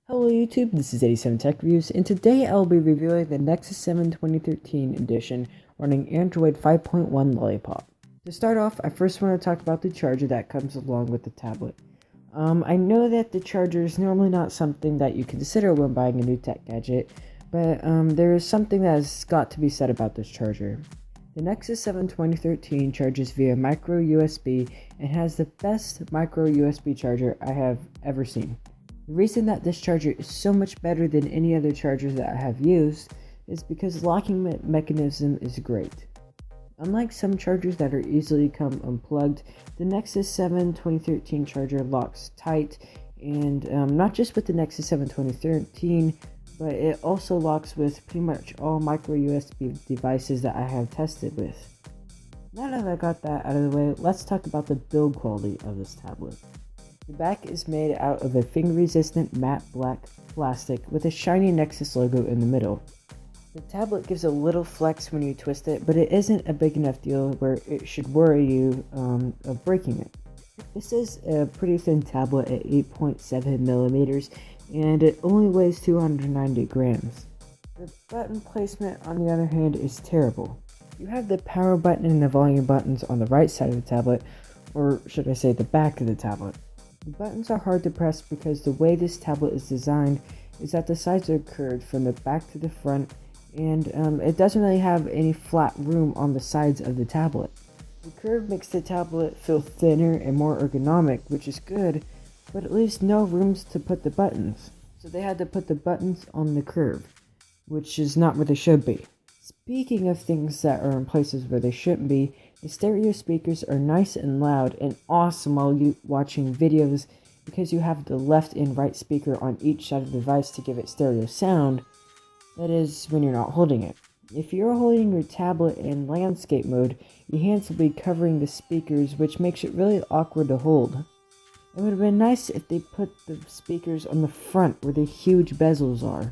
Hello YouTube, this is 87 Tech Reviews, and today I'll be reviewing the Nexus 7 2013 edition running Android 5.1 Lollipop. To start off, I first want to talk about the charger that comes along with the tablet. I know that the charger is normally not something that you consider when buying a new tech gadget, but there is something that has got to be said about this charger. The Nexus 7 2013 charges via micro USB and has the best micro USB charger I have ever seen. The reason that this charger is so much better than any other chargers that I have used is because the locking mechanism is great. Unlike some chargers that are easily come unplugged, the Nexus 7 2013 charger locks tight, and not just with the Nexus 7 2013, but it also locks with pretty much all micro USB devices that I have tested with. Now that I got that out of the way, let's talk about the build quality of this tablet. The back is made out of a finger-resistant matte black plastic with a shiny Nexus logo in the middle. The tablet gives a little flex when you twist it, but it isn't a big enough deal where it should worry you of breaking it. This is a pretty thin tablet at 8.7 millimeters, and it only weighs 290 grams. The button placement, on the other hand, is terrible. You have the power button and the volume buttons on the right side of the tablet, or should I say the back of the tablet. The buttons are hard to press because the way this tablet is designed is that the sides are curved from the back to the front, and it doesn't really have any flat room on the sides of the tablet. The curve makes the tablet feel thinner and more ergonomic, which is good, but it leaves no rooms to put the buttons. So they had to put the buttons on the curve, which is not where they should be. Speaking of things that are in places where they shouldn't be, the stereo speakers are nice and loud and awesome while watching videos because you have the left and right speaker on each side of the device to give it stereo sound. That is, when you're not holding it. If you're holding your tablet in landscape mode, your hands will be covering the speakers, which makes it really awkward to hold. It would have been nice if they put the speakers on the front where the huge bezels are.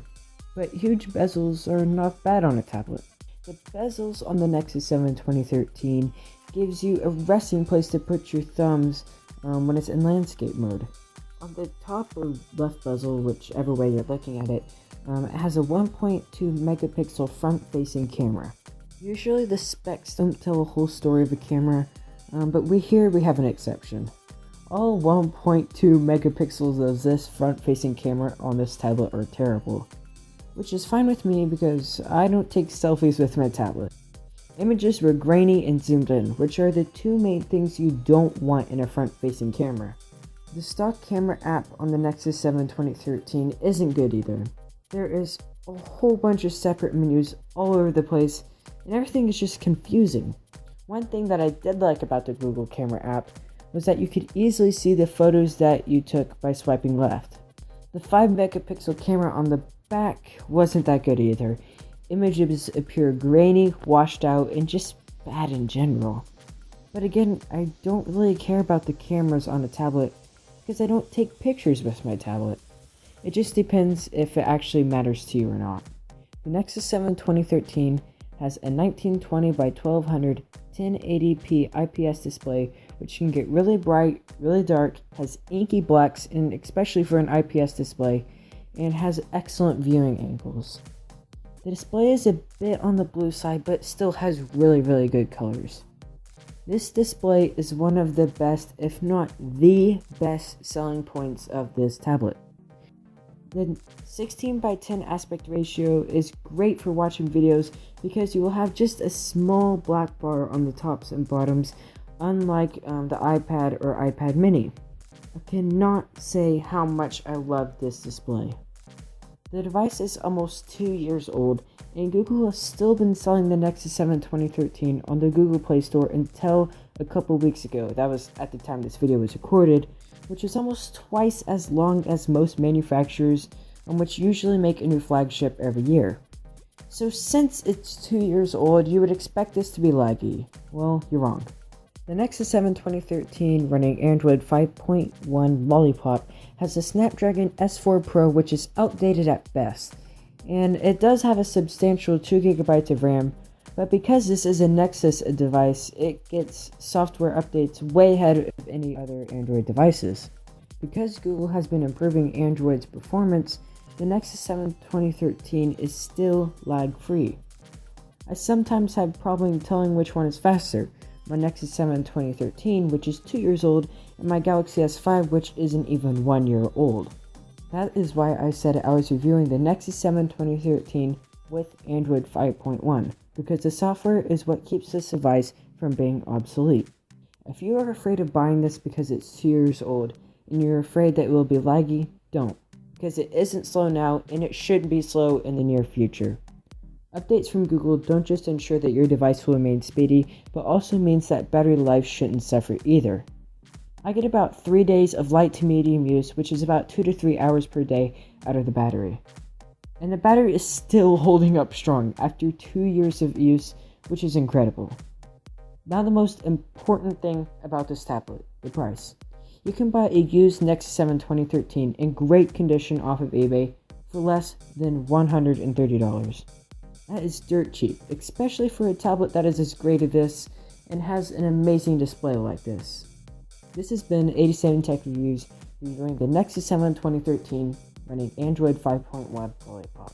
But huge bezels are not bad on a tablet. The bezels on the Nexus 7 2013 gives you a resting place to put your thumbs when it's in landscape mode. On the top or left bezel, whichever way you're looking at it, it has a 1.2 megapixel front-facing camera. Usually the specs don't tell a whole story of a camera, but we have an exception. All 1.2 megapixels of this front-facing camera on this tablet are terrible, which is fine with me because I don't take selfies with my tablet. Images were grainy and zoomed in, which are the two main things you don't want in a front-facing camera. The stock camera app on the Nexus 7 2013 isn't good either. There is a whole bunch of separate menus all over the place, and everything is just confusing. One thing that I did like about the Google camera app was that you could easily see the photos that you took by swiping left. The 5 megapixel camera on the back wasn't that good either. Images appear grainy, washed out, and just bad in general. But again, I don't really care about the cameras on a tablet because I don't take pictures with my tablet. It just depends if it actually matters to you or not. The Nexus 7 2013 has a 1920 by 1200 1080p IPS display, which can get really bright, really dark, has inky blacks, and especially for an IPS display, and has excellent viewing angles. The display is a bit on the blue side, but still has really good colors. This display is one of the best, if not the best, selling points of this tablet. The 16 by 10 aspect ratio is great for watching videos because you will have just a small black bar on the tops and bottoms, unlike the iPad or iPad mini. I cannot say how much I love this display. The device is almost 2 years old, and Google has still been selling the Nexus 7 2013 on the Google Play Store until a couple weeks ago. That was at the time this video was recorded, which is almost twice as long as most manufacturers, which usually make a new flagship every year. So since it's 2 years old, you would expect this to be laggy. Well, you're wrong. The Nexus 7 2013 running Android 5.1 Lollipop has a Snapdragon S4 Pro, which is outdated at best, and it does have a substantial 2GB of RAM, but because this is a Nexus device, it gets software updates way ahead of any other Android devices. Because Google has been improving Android's performance, the Nexus 7 2013 is still lag-free. I sometimes have problem telling which one is faster, my Nexus 7 2013, which is 2 years old, and my Galaxy S5, which isn't even 1 year old. That is why I said I was reviewing the Nexus 7 2013 with Android 5.1, because the software is what keeps this device from being obsolete. If you are afraid of buying this because it's 2 years old, and you're afraid that it will be laggy, don't, because it isn't slow now, and it shouldn't be slow in the near future. Updates from Google don't just ensure that your device will remain speedy, but also means that battery life shouldn't suffer either. I get about 3 days of light to medium use, which is about 2 to 3 hours per day out of the battery. And the battery is still holding up strong after 2 years of use, which is incredible. Now the most important thing about this tablet, the price. You can buy a used Nexus 7 2013 in great condition off of eBay for less than $130. That is dirt cheap, especially for a tablet that is as great as this and has an amazing display like this. This has been 87 Tech Reviews reviewing the Nexus 7 2013 running Android 5.1 Lollipop.